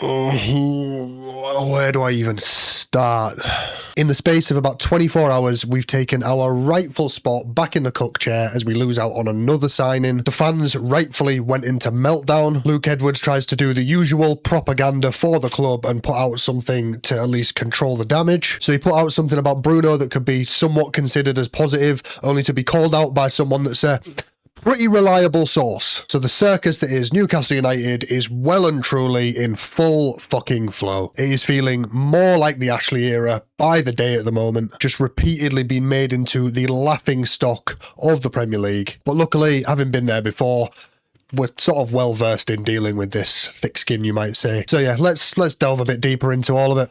Where do I even start? In the space of about 24 hours, we've taken our rightful spot back in the cook chair as we lose out on another signing. The fans rightfully went into meltdown. Luke Edwards tries to do the usual propaganda for the club and put out something to at least control the damage. So he put out something about Bruno that could be somewhat considered as positive, only to be called out by someone that's a pretty reliable source. So the circus that is Newcastle United is well and truly in full fucking flow. It is feeling more like the Ashley era by the day at the moment, just repeatedly being made into the laughing stock of the Premier League. But luckily, having been there before, we're sort of well versed in dealing with this thick skin, you might say. So yeah, let's delve a bit deeper into all of it.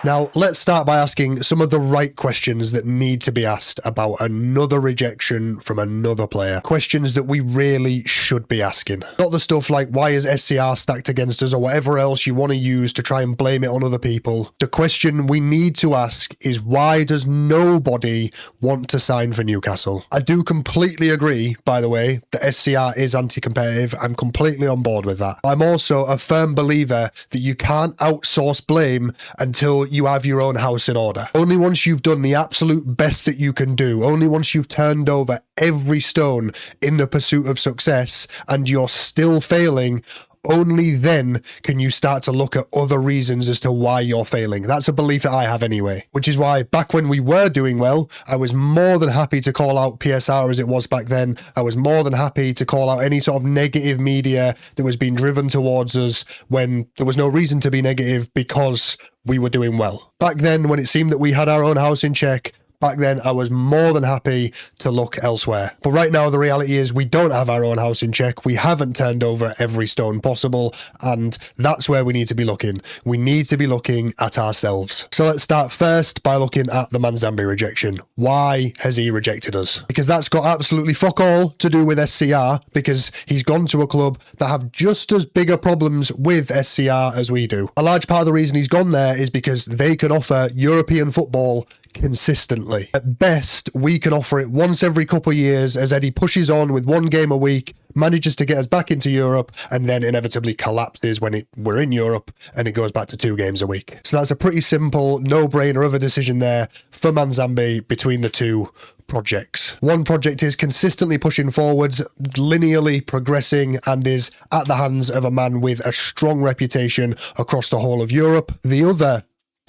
Now, let's start by asking some of the right questions that need to be asked about another rejection from another player. Questions that we really should be asking. Not the stuff like, why is SCR stacked against us, or whatever else you want to use to try and blame it on other people. The question we need to ask is, why does nobody want to sign for Newcastle? I do completely agree, by the way, that SCR is anti-competitive. I'm completely on board with that. I'm also a firm believer that you can't outsource blame until you have your own house in order. Only once you've done the absolute best that you can do, only once you've turned over every stone in the pursuit of success and you're still failing, only then can you start to look at other reasons as to why you're failing. That's a belief that I have anyway, which is why back when we were doing well, I was more than happy to call out PSR as it was back then. I was more than happy to call out any sort of negative media that was being driven towards us when there was no reason to be negative because we were doing well. Back then, when it seemed that we had our own house in check, back then, I was more than happy to look elsewhere. But right now, the reality is we don't have our own house in check. We haven't turned over every stone possible, and that's where we need to be looking. We need to be looking at ourselves. So let's start first by looking at the Manzambi rejection. Why has he rejected us? Because that's got absolutely fuck all to do with SCR, because he's gone to a club that have just as bigger problems with SCR as we do. A large part of the reason he's gone there is because they can offer European football consistently. At best, we can offer it once every couple of years as Eddie pushes on with one game a week, manages to get us back into Europe, and then inevitably collapses when we're in Europe and it goes back to 2 games a week. So that's a pretty simple, no-brainer of a decision there for Manzambi between the two projects. One project is consistently pushing forwards, linearly progressing, and is at the hands of a man with a strong reputation across the whole of Europe. The other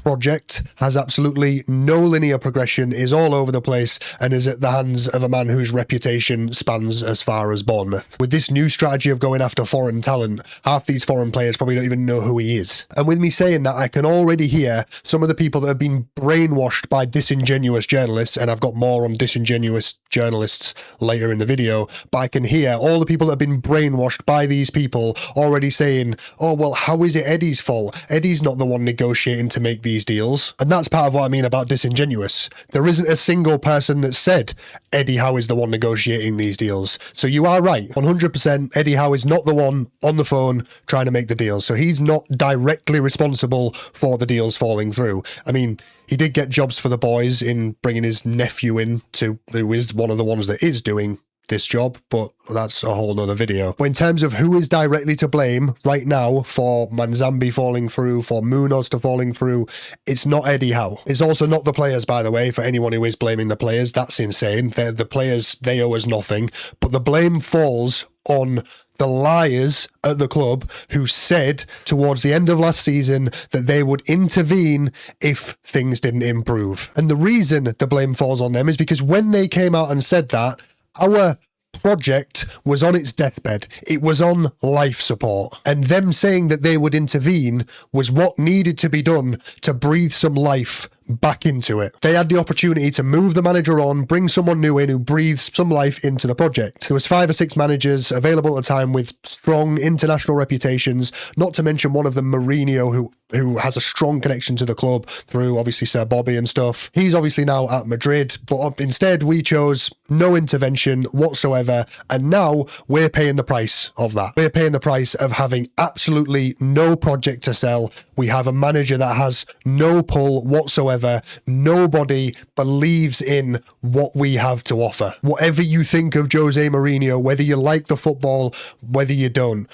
project has absolutely no linear progression, is all over the place, and is at the hands of a man whose reputation spans as far as Bournemouth. With this new strategy of going after foreign talent, half these foreign players probably don't even know who he is. And with me saying that, I can already hear some of the people that have been brainwashed by disingenuous journalists, and I've got more on disingenuous journalists later in the video, but I can hear all the people that have been brainwashed by these people already saying, oh, well, how is it Eddie's fault? Eddie's not the one negotiating to make these deals. And that's part of what I mean about disingenuous. There isn't a single person that said Eddie Howe is the one negotiating these deals. So you are right, 100%, Eddie Howe is not the one on the phone trying to make the deals. So he's not directly responsible for the deals falling through. I mean, he did get jobs for the boys in bringing his nephew in, who is one of the ones that is doing this job, but that's a whole nother video. But in terms of who is directly to blame right now for Manzambi falling through, for Munoz to falling through, it's not Eddie Howe. It's also not the players, by the way, for anyone who is blaming the players. That's insane. The players, they owe us nothing. But the blame falls on the liars at the club who said towards the end of last season that they would intervene if things didn't improve. And the reason the blame falls on them is because when they came out and said that, our project was on its deathbed. It was on life support. And them saying that they would intervene was what needed to be done to breathe some life back into it. They had the opportunity to move the manager on, bring someone new in who breathes some life into the project. There was 5 or 6 managers available at the time with strong international reputations, not to mention one of them, Mourinho, who has a strong connection to the club through obviously Sir Bobby and stuff. He's obviously now at Madrid, but instead we chose no intervention whatsoever, and now we're paying the price of that. We're paying the price of having absolutely no project to sell. We have a manager that has no pull whatsoever. Nobody believes in what we have to offer. Whatever you think of Jose Mourinho, whether you like the football, whether you don't,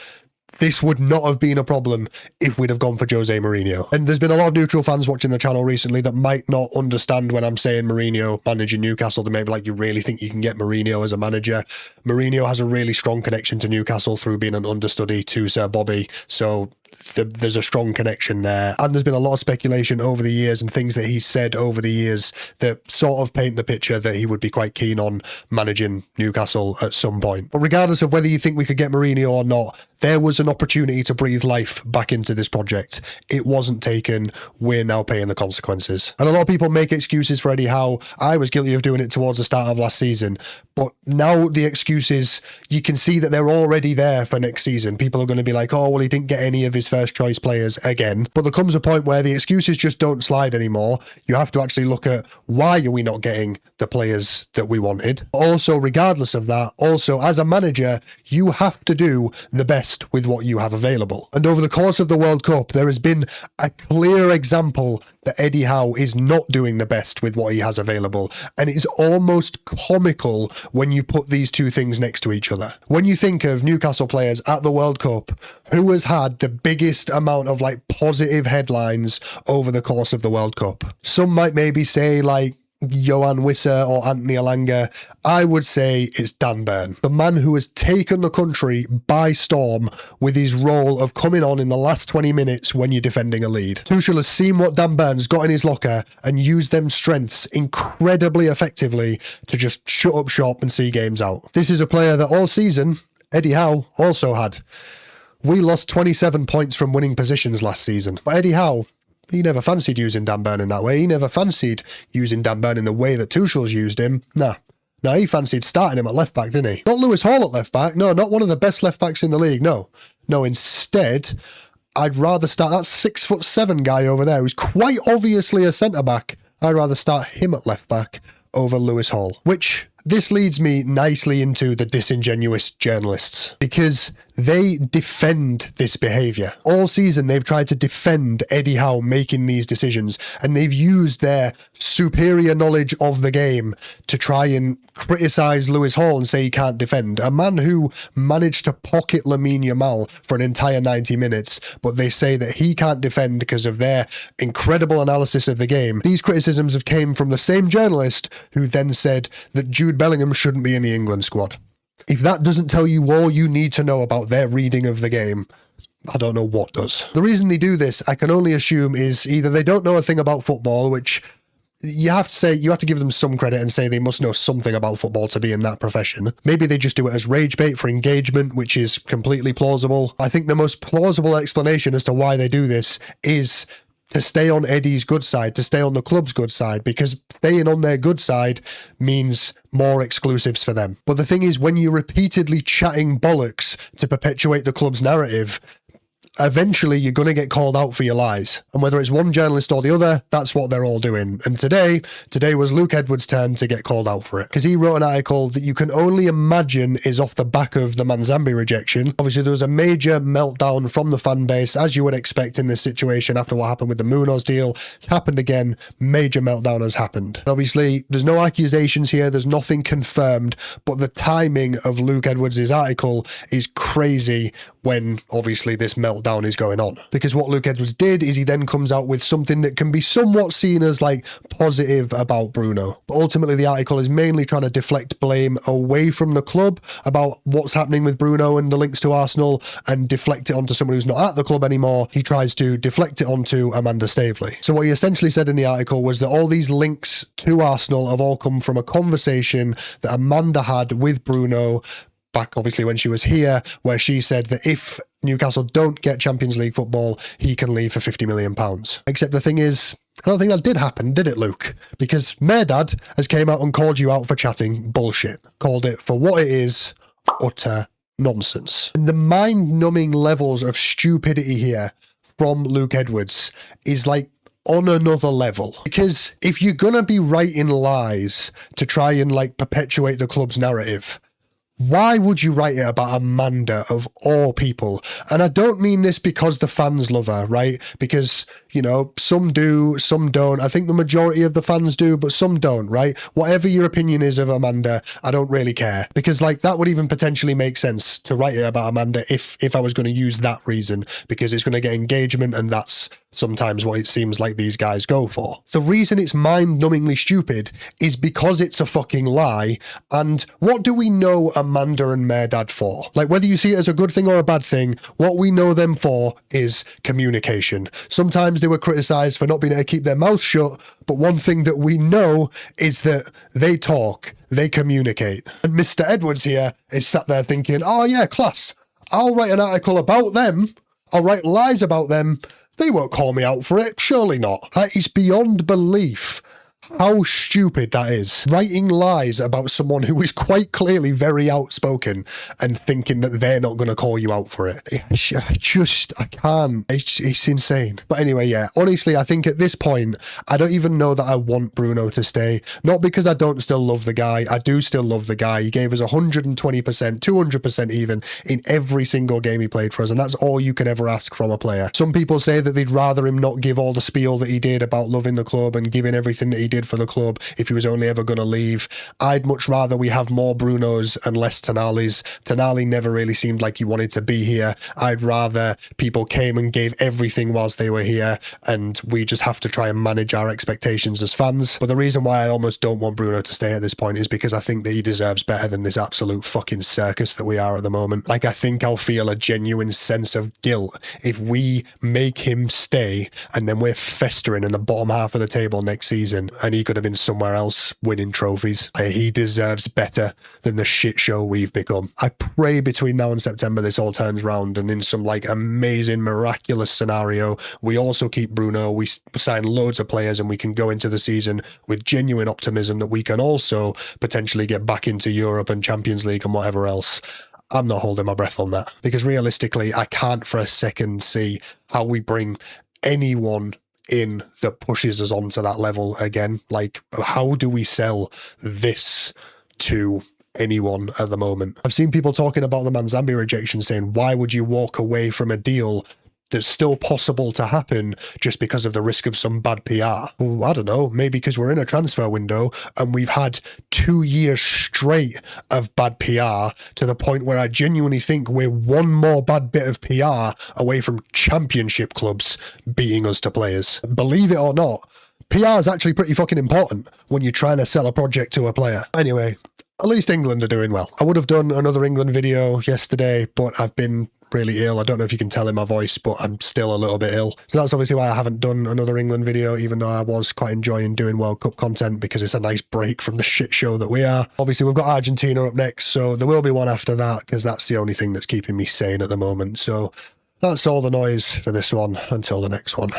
this would not have been a problem if we'd have gone for Jose Mourinho. And there's been a lot of neutral fans watching the channel recently that might not understand when I'm saying Mourinho managing Newcastle. They may be like, you really think you can get Mourinho as a manager? Mourinho has a really strong connection to Newcastle through being an understudy to Sir Bobby. So there's a strong connection there. And there's been a lot of speculation over the years and things that he's said over the years that sort of paint the picture that he would be quite keen on managing Newcastle at some point. But regardless of whether you think we could get Mourinho or not, there was an opportunity to breathe life back into this project. It wasn't taken. We're now paying the consequences. And a lot of people make excuses for Eddie Howe. I was guilty of doing it towards the start of last season. But now the excuses, you can see that they're already there for next season. People are going to be like, oh, well, he didn't get any of his first choice players again. But there comes a point where the excuses just don't slide anymore. You have to actually look at why are we not getting the players that we wanted. Also, regardless of that, also as a manager, you have to do the best with what you have available. And over the course of the World Cup, there has been a clear example that Eddie Howe is not doing the best with what he has available. And it's almost comical when you put these two things next to each other. When you think of Newcastle players at the World Cup, who has had the biggest amount of like positive headlines over the course of the World Cup? Some might maybe say like Johan Wissa or Anthony Elanga. I would say it's Dan Burn, the man who has taken the country by storm with his role of coming on in the last 20 minutes when you're defending a lead. Tuchel has seen what Dan Burn's got in his locker and used them strengths incredibly effectively to just shut up shop and see games out. This is a player that all season Eddie Howe also had. We lost 27 points from winning positions last season, but Eddie Howe, he never fancied using Dan Burn in that way. He never fancied using Dan Burn in the way that Tuchel's used him. Nah, he fancied starting him at left back, didn't he? Not Lewis Hall at left back. No, not one of the best left backs in the league. No, instead, I'd rather start that 6'7" guy over there who's quite obviously a centre back. I'd rather start him at left back over Lewis Hall, which this leads me nicely into the disingenuous journalists, because they defend this behaviour. All season, they've tried to defend Eddie Howe making these decisions, and they've used their superior knowledge of the game to try and criticise Lewis Hall and say he can't defend. A man who managed to pocket Lamine Yamal for an entire 90 minutes, but they say that he can't defend because of their incredible analysis of the game. These criticisms have came from the same journalist who then said that Jude Bellingham shouldn't be in the England squad. If that doesn't tell you all you need to know about their reading of the game, I don't know what does. The reason they do this, I can only assume, is either they don't know a thing about football, which you have to give them some credit and say they must know something about football to be in that profession. Maybe they just do it as rage bait for engagement, which is completely plausible. I think the most plausible explanation as to why they do this is to stay on Eddie's good side, to stay on the club's good side, because staying on their good side means more exclusives for them. But the thing is, when you're repeatedly chatting bollocks to perpetuate the club's narrative, eventually you're going to get called out for your lies. And whether it's one journalist or the other, that's what they're all doing. And today was Luke Edwards' turn to get called out for it, because he wrote an article that you can only imagine is off the back of the Manzambi rejection. Obviously, there was a major meltdown from the fan base, as you would expect in this situation after what happened with the Munoz deal. It's happened again. Major meltdown has happened. Obviously, there's no accusations here. There's nothing confirmed, but the timing of Luke Edwards' article is crazy when obviously this meltdown is going on. Because what Luke Edwards did is he then comes out with something that can be somewhat seen as like positive about Bruno. But ultimately the article is mainly trying to deflect blame away from the club about what's happening with Bruno and the links to Arsenal, and deflect it onto someone who's not at the club anymore. He tries to deflect it onto Amanda Staveley. So what he essentially said in the article was that all these links to Arsenal have all come from a conversation that Amanda had with Bruno back obviously when she was here, where she said that if Newcastle don't get Champions League football, he can leave for £50 million. Except the thing is, I don't think that did happen, did it, Luke? Because Mehrdad has came out and called you out for chatting bullshit. Called it for what it is, utter nonsense. And the mind-numbing levels of stupidity here from Luke Edwards is like on another level. Because if you're gonna be writing lies to try and like perpetuate the club's narrative, Why would you write it about Amanda of all people? And I don't mean this because the fans love her, right? Because, you know, some do, some don't. I think the majority of the fans do, but some don't, right? Whatever your opinion is of Amanda, I don't really care. Because, like, that would even potentially make sense to write it about Amanda if I was going to use that reason, because it's going to get engagement, and that's sometimes what it seems like these guys go for. The reason it's mind-numbingly stupid is because it's a fucking lie. And what do we know Amanda and Mehrdad for? Like, whether you see it as a good thing or a bad thing, what we know them for is communication. Sometimes they were criticised for not being able to keep their mouth shut, but one thing that we know is that they talk, they communicate. And Mr. Edwards here is sat there thinking, oh yeah, class, I'll write an article about them, I'll write lies about them, they won't call me out for it, surely not. It's beyond belief how stupid that is. Writing lies about someone who is quite clearly very outspoken and thinking that they're not going to call you out for it. I can't. It's insane. But anyway, yeah, honestly, I think at this point, I don't even know that I want Bruno to stay. Not because I don't still love the guy. I do still love the guy. He gave us 120%, 200% even in every single game he played for us. And that's all you can ever ask from a player. Some people say that they'd rather him not give all the spiel that he did about loving the club and giving everything that he did for the club if he was only ever going to leave. I'd much rather we have more Brunos and less Tonali's. Tonali never really seemed like he wanted to be here. I'd rather people came and gave everything whilst they were here, and we just have to try and manage our expectations as fans. But the reason why I almost don't want Bruno to stay at this point is because I think that he deserves better than this absolute fucking circus that we are at the moment. Like, I think I'll feel a genuine sense of guilt if we make him stay and then we're festering in the bottom half of the table next season and he could have been somewhere else winning trophies. He deserves better than the shit show we've become. I pray between now and September this all turns round, and in some like amazing miraculous scenario we also keep Bruno, we sign loads of players, and we can go into the season with genuine optimism that we can also potentially get back into Europe and Champions League and whatever else. I'm not holding my breath on that, because realistically I can't for a second see how we bring anyone in that pushes us onto that level again. Like, how do we sell this to anyone at the moment? I've seen people talking about the Manzambi rejection saying, why would you walk away from a deal that's still possible to happen just because of the risk of some bad PR? Well, I don't know, maybe because we're in a transfer window and we've had 2 years straight of bad PR to the point where I genuinely think we're one more bad bit of PR away from championship clubs beating us to players. Believe it or not, PR is actually pretty fucking important when you're trying to sell a project to a player. Anyway, at least England are doing well. I would have done another England video yesterday, but I've been really ill. I don't know if you can tell in my voice, but I'm still a little bit ill. So that's obviously why I haven't done another England video, even though I was quite enjoying doing World Cup content, because it's a nice break from the shit show that we are. Obviously, we've got Argentina up next, so there will be one after that, because that's the only thing that's keeping me sane at the moment. So that's all the noise for this one. Until the next one.